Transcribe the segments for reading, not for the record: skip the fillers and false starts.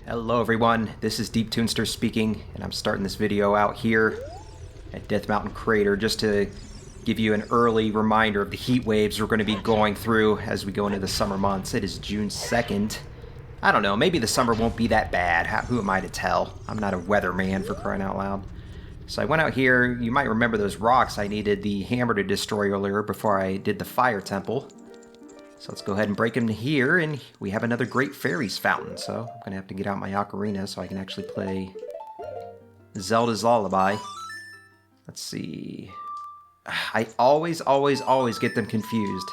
Hello everyone, this is Deep Toonster speaking, and I'm starting this video out here at Death Mountain Crater just to give you an early reminder of the heat waves we're going to be going through as we go into the summer months. It is June 2nd. I don't know, maybe the summer won't be that bad. Who am I to tell? I'm not a weatherman, for crying out loud. So I went out here. You might remember those rocks I needed the hammer to destroy earlier before I did the fire temple. So let's go ahead and break them here, and we have another Great Fairies fountain. So I'm going to have to get out my Ocarina so I can actually play Zelda's Lullaby. Let's see. I always get them confused.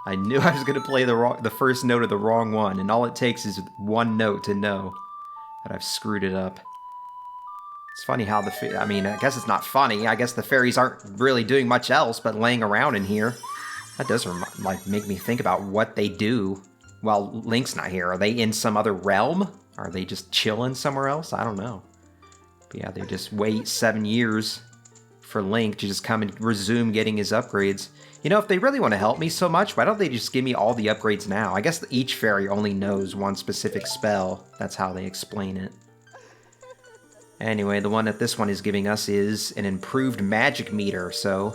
I knew I was going to play the first note of the wrong one, and all it takes is one note to know that I've screwed it up. It's funny how I guess it's not funny. I guess the fairies aren't really doing much else but laying around in here. That does make me think about what they do while Link's not here. Are they in some other realm? Are they just chilling somewhere else? I don't know. But yeah, they just wait 7 years for Link to just come and resume getting his upgrades. You know, if they really want to help me so much, why don't they just give me all the upgrades now? I guess each fairy only knows one specific spell. That's how they explain it. Anyway, the one that this one is giving us is an improved magic meter, so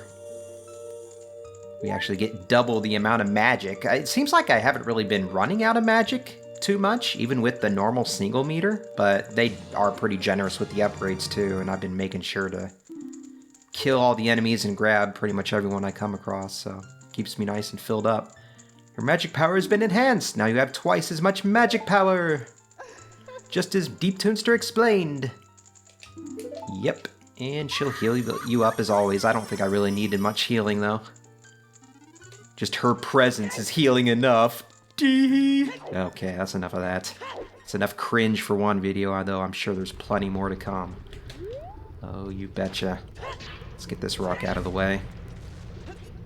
we actually get double the amount of magic. It seems like I haven't really been running out of magic too much, even with the normal single meter, but they are pretty generous with the upgrades too, and I've been making sure to kill all the enemies and grab pretty much everyone I come across, so it keeps me nice and filled up. Your magic power has been enhanced. Now you have twice as much magic power. Just as Deep Toonster explained. Yep, and she'll heal you up as always. I don't think I really needed much healing though. Just her presence is healing enough. Okay, that's enough of that. It's enough cringe for one video, although I'm sure there's plenty more to come. Oh, you betcha. Let's get this rock out of the way.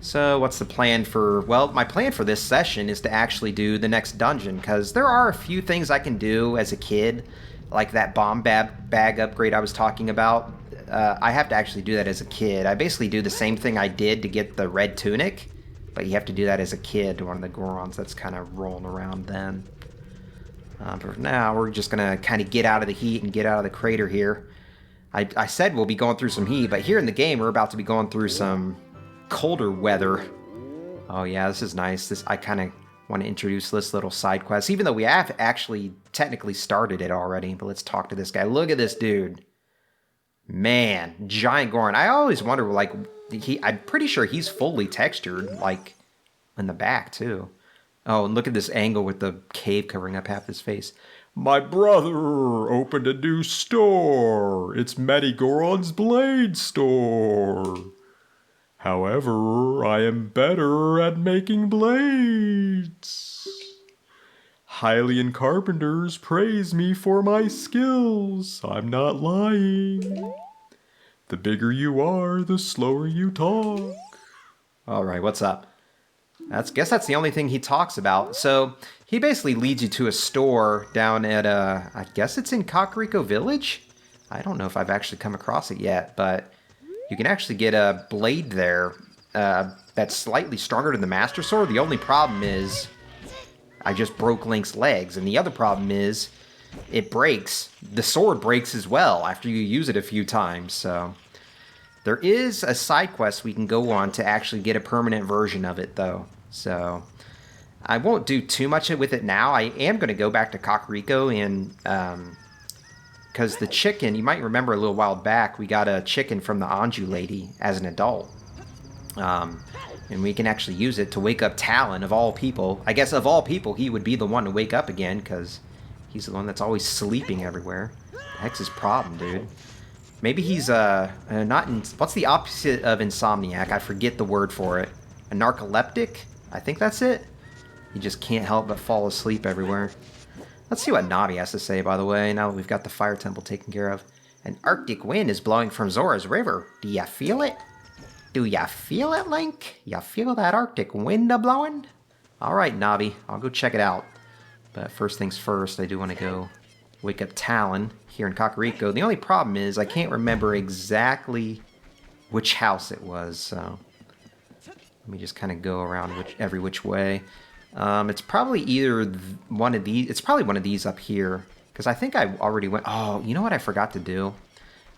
So, what's the plan for... Well, my plan for this session is to actually do the next dungeon, because there are a few things I can do as a kid, like that bomb bag upgrade I was talking about. I have to actually do that as a kid. I basically do the same thing I did to get the red tunic, but you have to do that as a kid to one of the Gorons that's kind of rolling around then. But for now, we're just going to kind of get out of the heat and get out of the crater here. I said we'll be going through some heat, but here in the game, we're about to be going through some colder weather. Oh yeah, this is nice. I kind of want to introduce this little side quest, even though we have actually technically started it already. But let's talk to this guy. Look at this dude. Man, giant Goron. I always wonder, like, I'm pretty sure he's fully textured, like, in the back, too. Oh, and look at this angle with the cave covering up half his face. My brother opened a new store. It's Goron's Blade Store. However, I am better at making blades. Hylian carpenters praise me for my skills. I'm not lying. The bigger you are, the slower you talk. All right, what's up? Guess that's the only thing he talks about. So he basically leads you to a store down at, I guess it's in Kakariko Village? I don't know if I've actually come across it yet, but you can actually get a blade there that's slightly stronger than the Master Sword. The only problem is I just broke Link's legs, and the other problem is it breaks. The sword breaks as well after you use it a few times, so... There is a side quest we can go on to actually get a permanent version of it, though. So I won't do too much with it now. I am going to go back to Kakariko and... Because the chicken, you might remember a little while back, we got a chicken from the Anju lady as an adult. And we can actually use it to wake up Talon, of all people. I guess of all people, he would be the one to wake up again, because he's the one that's always sleeping everywhere. The heck's his problem, dude? Maybe he's, not in... What's the opposite of insomniac? I forget the word for it. A narcoleptic? I think that's it. He just can't help but fall asleep everywhere. Let's see what Navi has to say, by the way, now that we've got the fire temple taken care of. An arctic wind is blowing from Zora's river. Do ya feel it? Do ya feel it, Link? Ya feel that arctic wind a-blowing? Alright, Navi. I'll go check it out. But first things first, I do want to go wake up Talon here in Kakariko. The only problem is I can't remember exactly which house it was, so let me just kind of go around every which way. It's probably either one of these. It's probably one of these up here. Because I think I already went... Oh, you know what I forgot to do?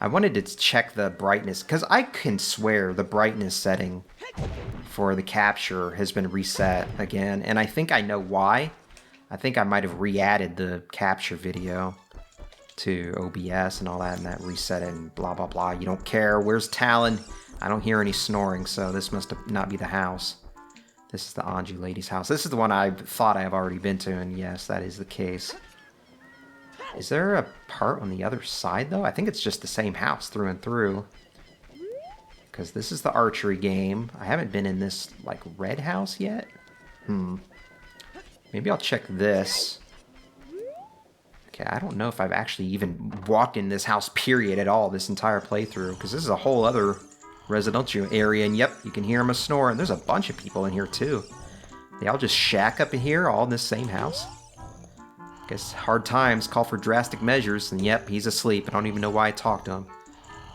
I wanted to check the brightness. Because I can swear the brightness setting for the capture has been reset again. And I think I know why. I think I might have re-added the capture video to OBS and all that. And that reset it and blah, blah, blah. You don't care. Where's Talon? I don't hear any snoring. So this must not be the house. This is the Anju lady's house. This is the one I thought I have already been to. And yes, that is the case. Is there a part on the other side, though? I think it's just the same house through and through. Because this is the archery game. I haven't been in this, like, red house yet. Maybe I'll check this. Okay, I don't know if I've actually even walked in this house, period, at all, this entire playthrough. Because this is a whole other residential area. And, yep, you can hear them snore. And there's a bunch of people in here, too. They all just shack up in here, all in this same house. Guess hard times call for drastic measures, and yep, he's asleep. I don't even know why I talked to him.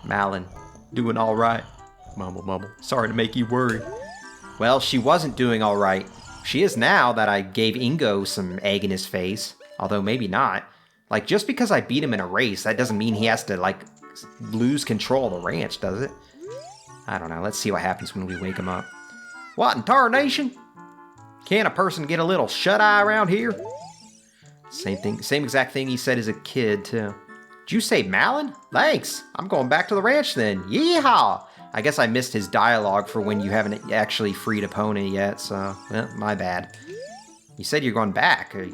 Malin, doing all right. Mumble, mumble. Sorry to make you worry. Well, she wasn't doing all right. She is now that I gave Ingo some egg in his face. Although maybe not. Like, just because I beat him in a race, that doesn't mean he has to, like, lose control of the ranch, does it? I don't know. Let's see what happens when we wake him up. What in tarnation? Can a person get a little shut-eye around here? Same thing, same exact thing he said as a kid, too. Did you say Malin? Thanks. I'm going back to the ranch then. Yeehaw! I guess I missed his dialogue for when you haven't actually freed a pony yet, so, well, my bad. You said you're going back. I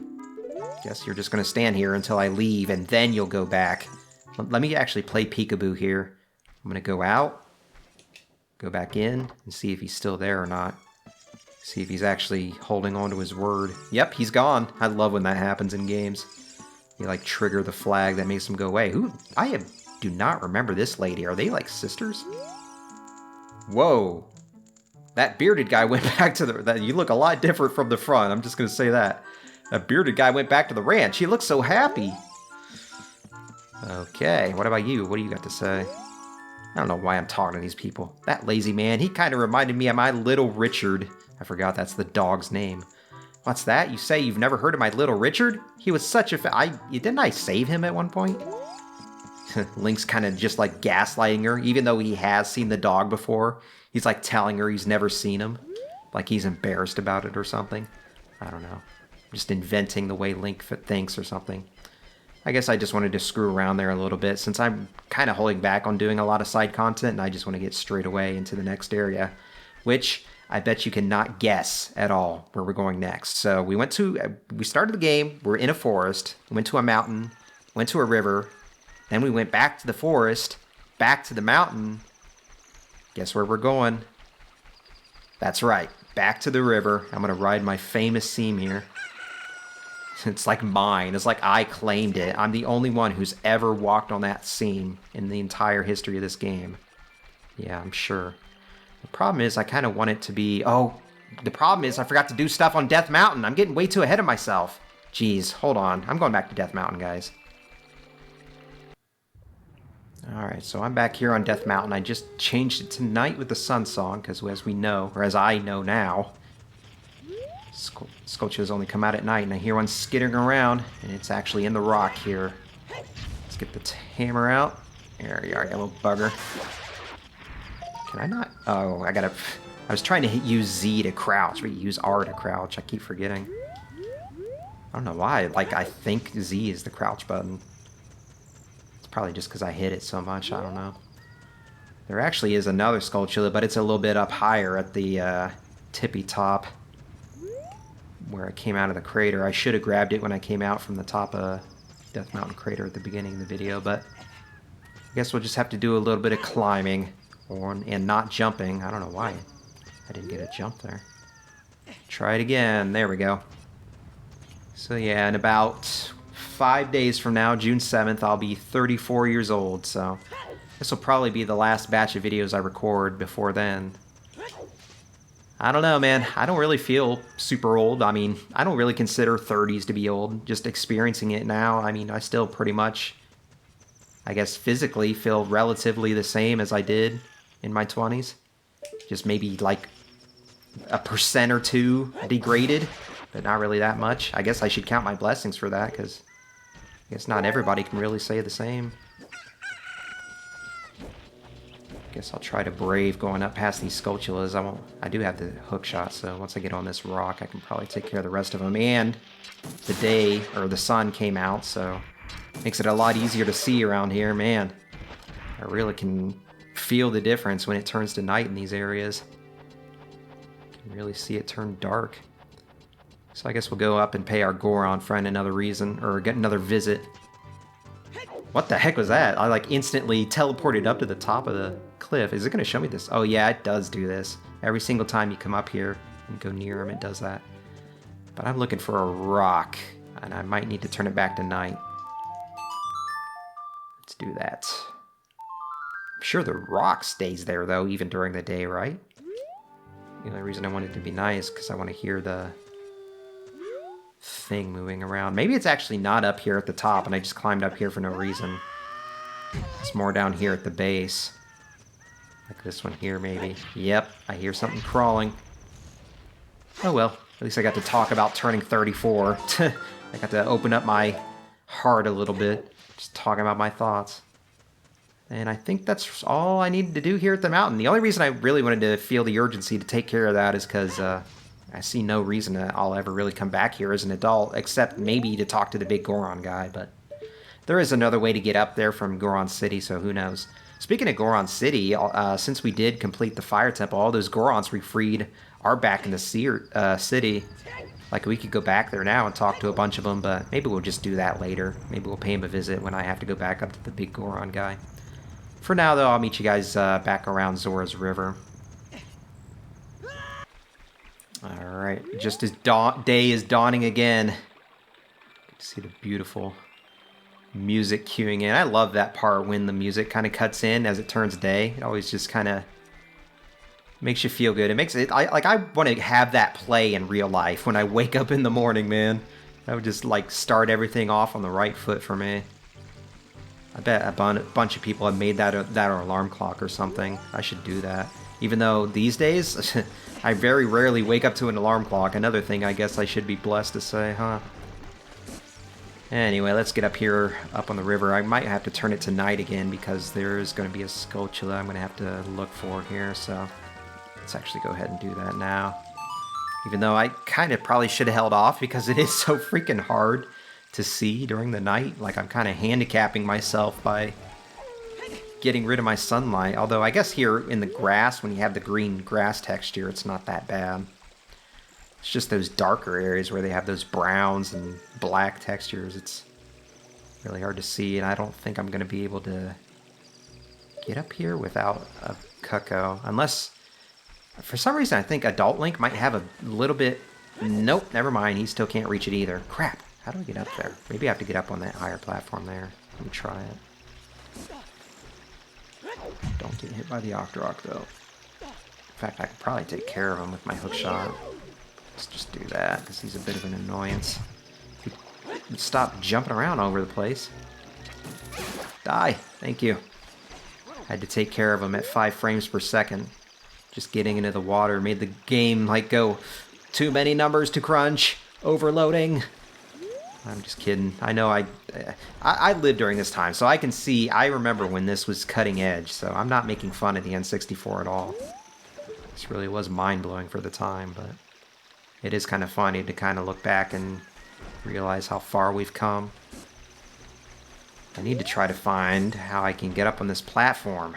guess you're just going to stand here until I leave, and then you'll go back. Let me actually play peekaboo here. I'm going to go out, go back in, and see if he's still there or not. See if he's actually holding on to his word. Yep, he's gone. I love when that happens in games. You, like, trigger the flag that makes him go away. Who? Do not remember this lady. Are they, like, sisters? Whoa. That bearded guy went back to the... You look a lot different from the front. I'm just going to say that. That bearded guy went back to the ranch. He looks so happy. Okay, what about you? What do you got to say? I don't know why I'm talking to these people. That lazy man, he kind of reminded me of my little Richard. I forgot that's the dog's name. What's that? You say you've never heard of my little Richard? He was such a... Didn't I save him at one point? Link's kind of just like gaslighting her, even though he has seen the dog before. He's like telling her he's never seen him. Like he's embarrassed about it or something. I don't know. Just inventing the way Link thinks or something. I guess I just wanted to screw around there a little bit since I'm kind of holding back on doing a lot of side content and I just want to get straight away into the next area, which I bet you cannot guess at all where we're going next. So we started the game, we're in a forest, went to a mountain, went to a river, then we went back to the forest, back to the mountain. Guess where we're going? That's right, back to the river. I'm going to ride my famous seam here. It's like mine. It's like I claimed it. I'm the only one who's ever walked on that seam in the entire history of this game. Yeah, I'm sure. The problem is I kind of want it to be... Oh, the problem is I forgot to do stuff on Death Mountain. I'm getting way too ahead of myself. Jeez, hold on. I'm going back to Death Mountain, guys. Alright, so I'm back here on Death Mountain. I just changed it to Night with the Sun Song, because as we know, or as I know now, Sculptures only come out at night, and I hear one skittering around, and it's actually in the rock here. Let's get the hammer out. There you are, you little bugger. Can I not? Oh, I was trying to use Z to crouch, but use R to crouch. I keep forgetting. I don't know why. Like, I think Z is the crouch button. It's probably just because I hit it so much. I don't know. There actually is another Skulltula, but it's a little bit up higher at the tippy top where it came out of the crater. I should have grabbed it when I came out from the top of Death Mountain crater at the beginning of the video, but I guess we'll just have to do a little bit of climbing and not jumping. I don't know why I didn't get a jump there. Try it again. There we go. So yeah, in about 5 days from now, June 7th, I'll be 34 years old, so this will probably be the last batch of videos I record before then. I don't know, man. I don't really feel super old. I mean, I don't really consider 30s to be old. Just experiencing it now, I mean, I still pretty much, I guess, physically feel relatively the same as I did in my 20s. Just maybe like 1% or 2 degraded. but not really that much. I guess I should count my blessings for that, because I guess not everybody can really say the same. Guess I'll try to brave going up past these Skulltulas. I do have the hook shot, so once I get on this rock, I can probably take care of the rest of them. And the day, or the sun came out, so makes it a lot easier to see around here. Man, I really can feel the difference when it turns to night in these areas. You can really see it turn dark. So I guess we'll go up and pay our Goron friend another reason, or get another visit. What the heck was that? I like instantly teleported up to the top of the cliff. Is it going to show me this? Oh yeah, it does do this. Every single time you come up here and go near him, it does that. But I'm looking for a rock, and I might need to turn it back to night. Let's do that. I'm sure the rock stays there though, even during the day, right? The only reason I want it to be nice because I want to hear the thing moving around. Maybe it's actually not up here at the top and I just climbed up here for no reason. It's more down here at the base. Like this one here, maybe. Yep, I hear something crawling. Oh well, at least I got to talk about turning 34. I got to open up my heart a little bit, just talking about my thoughts. And I think that's all I needed to do here at the mountain. The only reason I really wanted to feel the urgency to take care of that is because I see no reason that I'll ever really come back here as an adult, except maybe to talk to the big Goron guy, but there is another way to get up there from Goron City, so who knows. Speaking of Goron City, since we did complete the Fire Temple, all those Gorons we freed are back in the city. Like, we could go back there now and talk to a bunch of them, but maybe we'll just do that later. Maybe we'll pay him a visit when I have to go back up to the big Goron guy. For now, though, I'll meet you guys back around Zora's River. Alright, just as day is dawning again. See the beautiful music cueing in. I love that part when the music kind of cuts in as it turns day. It always just kind of makes you feel good. It makes it, I want to have that play in real life when I wake up in the morning, man. That would just like start everything off on the right foot for me. I bet a bunch of people have made that alarm clock or something. I should do that. Even though these days, I very rarely wake up to an alarm clock. Another thing I guess I should be blessed to say, huh? Anyway, let's get up here, up on the river. I might have to turn it to night again because there's going to be a Skulltula I'm going to have to look for here. So let's actually go ahead and do that now. Even though I kind of probably should have held off because it is so freaking hard to see during the night. Like, I'm kind of handicapping myself by getting rid of my sunlight. Although I guess here in the grass, when you have the green grass texture, it's not that bad. It's just those darker areas where they have those browns and black textures. It's really hard to see, and I don't think I'm going to be able to get up here without a Cucco. Unless, for some reason, I think Adult Link might have a little bit... Nope, never mind. He still can't reach it either. Crap. How do I get up there? Maybe I have to get up on that higher platform there. Let me try it. Don't get hit by the Octorok, though. In fact, I could probably take care of him with my hook shot. Let's just do that, because he's a bit of an annoyance. Stop jumping around all over the place. Die! Thank you. Had to take care of him at 5 frames per second. Just getting into the water made the game, like, go, too many numbers to crunch. Overloading. I'm just kidding. I know I lived during this time, so I can see, I remember when this was cutting edge, so I'm not making fun of the N64 at all. This really was mind-blowing for the time, but it is kind of funny to kind of look back and realize how far we've come. I need to try to find how I can get up on this platform.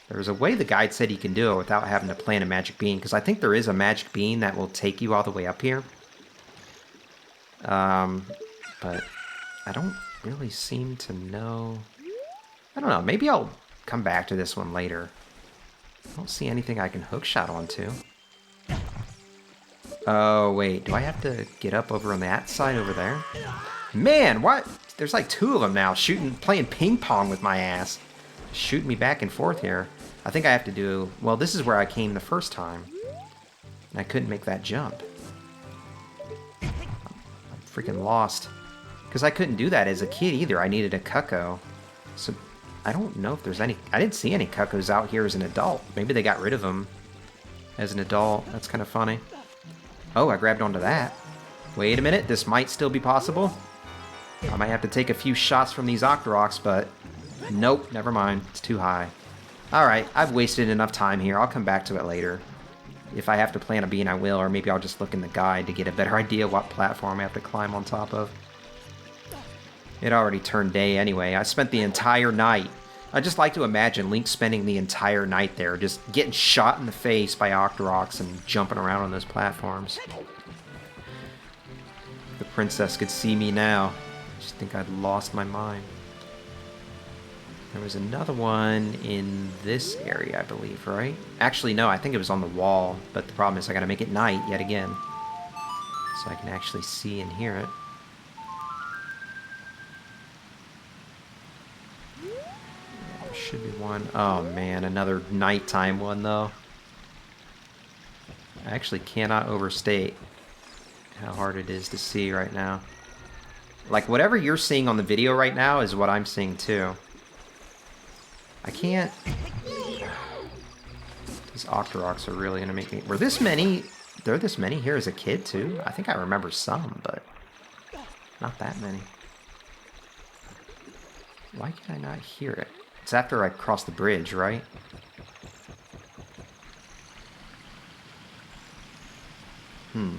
There's a way the guide said you can do it without having to plant a magic bean, because I think there is a magic bean that will take you all the way up here. But I don't really seem to know. I don't know, maybe I'll come back to this one later. I don't see anything I can hookshot onto. Oh, wait, do I have to get up over on that side over there? Man, what? There's like 2 of them now, playing ping pong with my ass. Shooting me back and forth here. I think I have to do, well, this is where I came the first time. And I couldn't make that jump. Freaking lost. Because I couldn't do that as a kid either. I needed a Cucco. So I don't know if there's any... I didn't see any Cuccos out here as an adult. Maybe they got rid of them as an adult. That's kind of funny. Oh, I grabbed onto that. Wait a minute, this might still be possible. I might have to take a few shots from these Octoroks, but nope, never mind. It's too high. Alright, I've wasted enough time here. I'll come back to it later. If I have to plant a bean, I will, or maybe I'll just look in the guide to get a better idea what platform I have to climb on top of. It already turned day anyway. I spent the entire night. I just like to imagine Link spending the entire night there, just getting shot in the face by Octoroks and jumping around on those platforms. If the princess could see me now, I just think I'd lost my mind. There was another one in this area, I believe, right? Actually, no, I think it was on the wall, but the problem is I gotta make it night yet again, so I can actually see and hear it. There should be one. Oh man, another nighttime one though. I actually cannot overstate how hard it is to see right now. Like, whatever you're seeing on the video right now is what I'm seeing too. I can't... These Octoroks are really gonna make me... Were this many... There were this many here as a kid too? I think I remember some, but... Not that many. Why can I not hear it? It's after I cross the bridge, right? I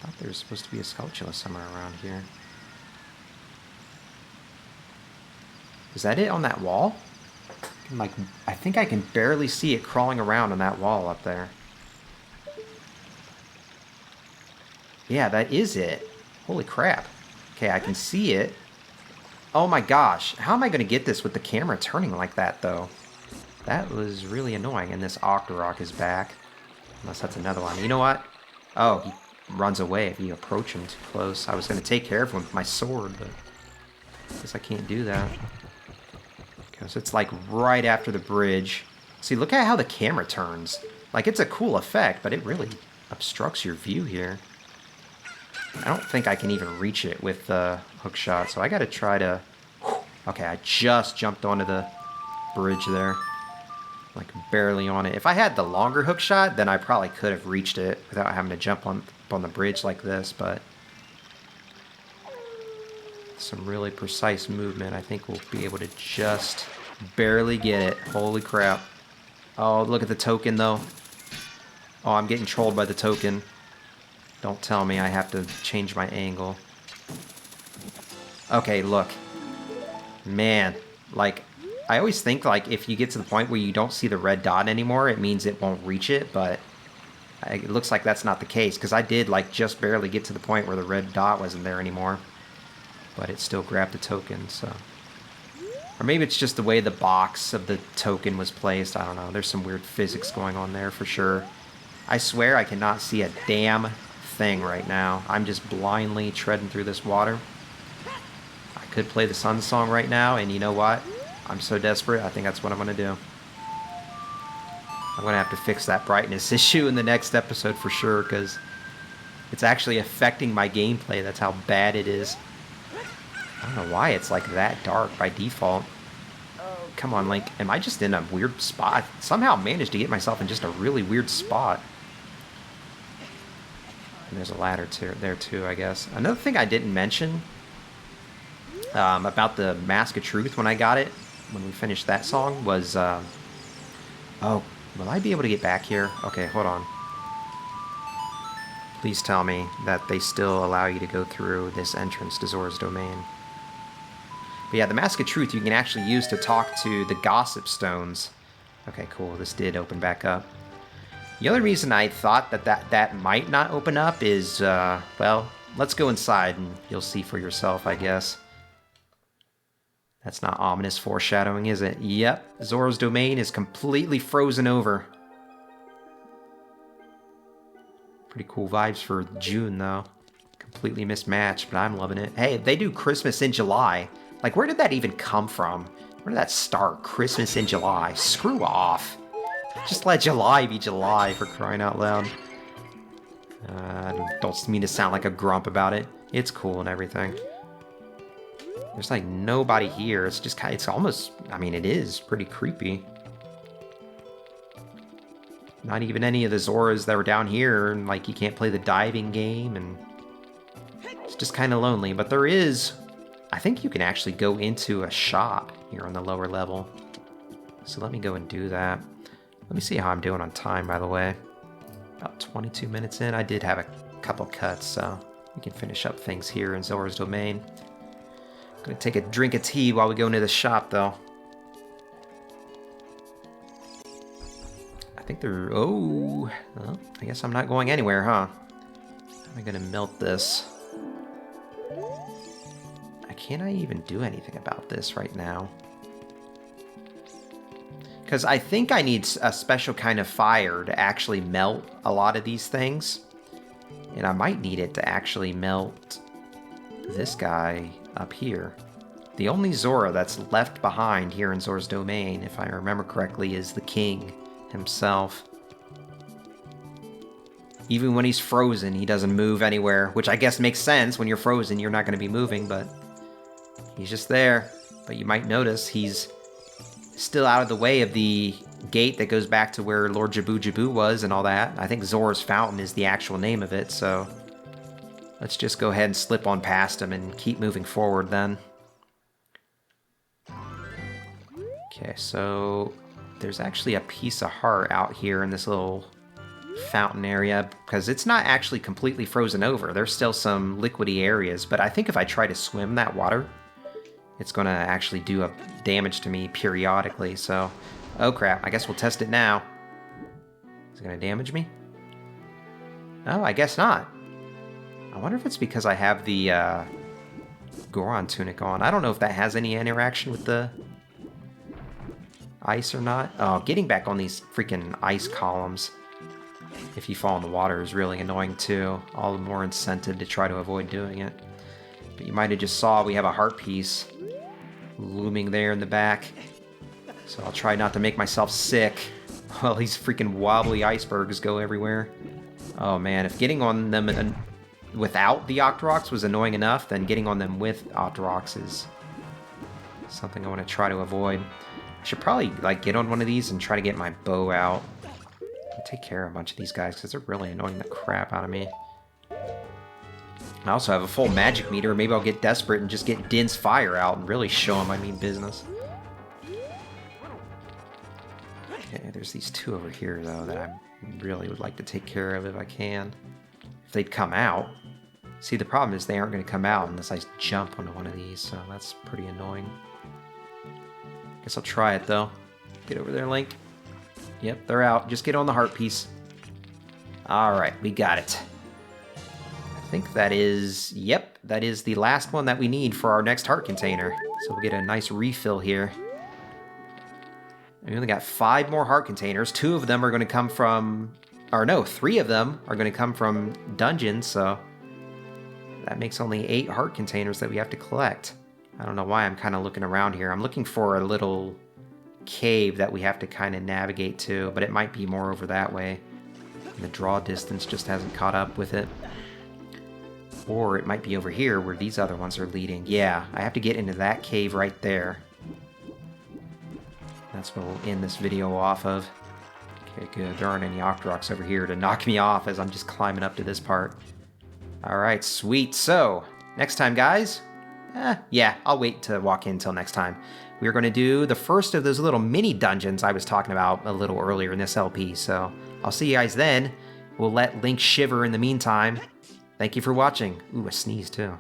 thought there was supposed to be a Skulltula somewhere around here. Is that it on that wall? Like, I think I can barely see it crawling around on that wall up there. Yeah, that is it. Holy crap. Okay, I can see it. Oh my gosh. How am I going to get this with the camera turning like that, though? That was really annoying. And this Octorok is back. Unless that's another one. You know what? Oh, he runs away if you approach him too close. I was going to take care of him with my sword, but I guess I can't do that. Okay, so it's like right after the bridge. See, look at how the camera turns. Like, it's a cool effect, but it really obstructs your view here. I don't think I can even reach it with the hook shot, so I gotta try to... Okay, I just jumped onto the bridge there. Like, barely on it. If I had the longer hook shot, then I probably could have reached it without having to jump on the bridge like this, but... Some really precise movement. I think we'll be able to just barely get it. Holy crap. Oh, look at the token, though. Oh, I'm getting trolled by the token. Don't tell me I have to change my angle. Okay, look. Man, like, I always think, like, if you get to the point where you don't see the red dot anymore, it means it won't reach it, but it looks like that's not the case, because I did, like, just barely get to the point where the red dot wasn't there anymore. But it still grabbed the token, so... Or maybe it's just the way the box of the token was placed, I don't know. There's some weird physics going on there, for sure. I swear I cannot see a damn thing right now. I'm just blindly treading through this water. I could play the Sun Song right now, and you know what? I'm so desperate, I think that's what I'm gonna do. I'm gonna have to fix that brightness issue in the next episode for sure, because it's actually affecting my gameplay. That's how bad it is. I don't know why it's like that dark by default. Come on, Link. Am I just in a weird spot? I somehow managed to get myself in just a really weird spot. And there's a ladder there too, I guess. Another thing I didn't mention about the Mask of Truth when I got it, when we finished that song, was... oh, will I be able to get back here? Okay, hold on. Please tell me that they still allow you to go through this entrance to Zora's Domain. But yeah, the Mask of Truth you can actually use to talk to the Gossip Stones. Okay, cool. This did open back up. The other reason I thought that might not open up is, well, let's go inside and you'll see for yourself, I guess. That's not ominous foreshadowing, is it? Yep, Zora's Domain is completely frozen over. Pretty cool vibes for June, though. Completely mismatched, but I'm loving it. Hey, they do Christmas in July. Like, where did that even come from? Where did that start? Christmas in July. Screw off. Just let July be July, for crying out loud. I don't mean to sound like a grump about it. It's cool and everything. There's, like, nobody here. It's just kind of, it's almost, I mean, it is pretty creepy. Not even any of the Zoras that were down here, and like you can't play the diving game, and it's just kind of lonely. But there is, I think you can actually go into a shop here on the lower level. So let me go and do that. Let me see how I'm doing on time, by the way. About 22 minutes in. I did have a couple cuts, so we can finish up things here in Zora's Domain. I'm gonna take a drink of tea while we go into the shop, though. I think they're... Oh, well, I guess I'm not going anywhere, huh? How am I gonna melt this? Can I even do anything about this right now? Because I think I need a special kind of fire to actually melt a lot of these things. And I might need it to actually melt this guy up here. The only Zora that's left behind here in Zora's Domain, if I remember correctly, is the king himself. Even when he's frozen, he doesn't move anywhere, which I guess makes sense. When you're frozen, you're not going to be moving, but he's just there. But you might notice he's still out of the way of the gate that goes back to where Lord Jabu Jabu was and all that. I think Zora's Fountain is the actual name of it, so let's just go ahead and slip on past him and keep moving forward then. Okay, so there's actually a piece of heart out here in this little fountain area, because it's not actually completely frozen over. There's still some liquidy areas, but I think if I try to swim that water, it's going to actually do a damage to me periodically, so... Oh crap, I guess we'll test it now. Is it going to damage me? Oh, I guess not. I wonder if it's because I have the Goron tunic on. I don't know if that has any interaction with the ice or not. Oh, getting back on these freaking ice columns if you fall in the water is really annoying too. All the more incentive to try to avoid doing it. But you might have just saw we have a heart piece looming there in the back. So I'll try not to make myself sick while these freaking wobbly icebergs go everywhere. Oh man, if getting on them without the Octoroks was annoying enough, then getting on them with Octoroks is something I want to try to avoid. I should probably like get on one of these and try to get my bow out. I'll take care of a bunch of these guys because they're really annoying the crap out of me. I also have a full magic meter. Maybe I'll get desperate and just get Din's fire out and really show him I mean business. Okay, there's these two over here, though, that I really would like to take care of if I can. If they'd come out. See, the problem is they aren't going to come out unless I jump onto one of these, so that's pretty annoying. Guess I'll try it, though. Get over there, Link. Yep, they're out. Just get on the heart piece. Alright, we got it. I think that is... Yep, that is the last one that we need for our next heart container. So we'll get a nice refill here. We only got 5 more heart containers. 2 of them are going to come from... Or no, 3 of them are going to come from dungeons, so... That makes only 8 heart containers that we have to collect. I don't know why I'm kind of looking around here. I'm looking for a little cave that we have to kind of navigate to, but it might be more over that way. The draw distance just hasn't caught up with it. Or it might be over here where these other ones are leading. Yeah, I have to get into that cave right there. That's what we'll end this video off of. Okay, good. There aren't any Octoroks over here to knock me off as I'm just climbing up to this part. Alright, sweet. So, next time, guys... yeah, I'll wait to walk in until next time. We're going to do the first of those little mini dungeons I was talking about a little earlier in this LP, so I'll see you guys then. We'll let Link shiver in the meantime. Thank you for watching. Ooh, a sneeze too.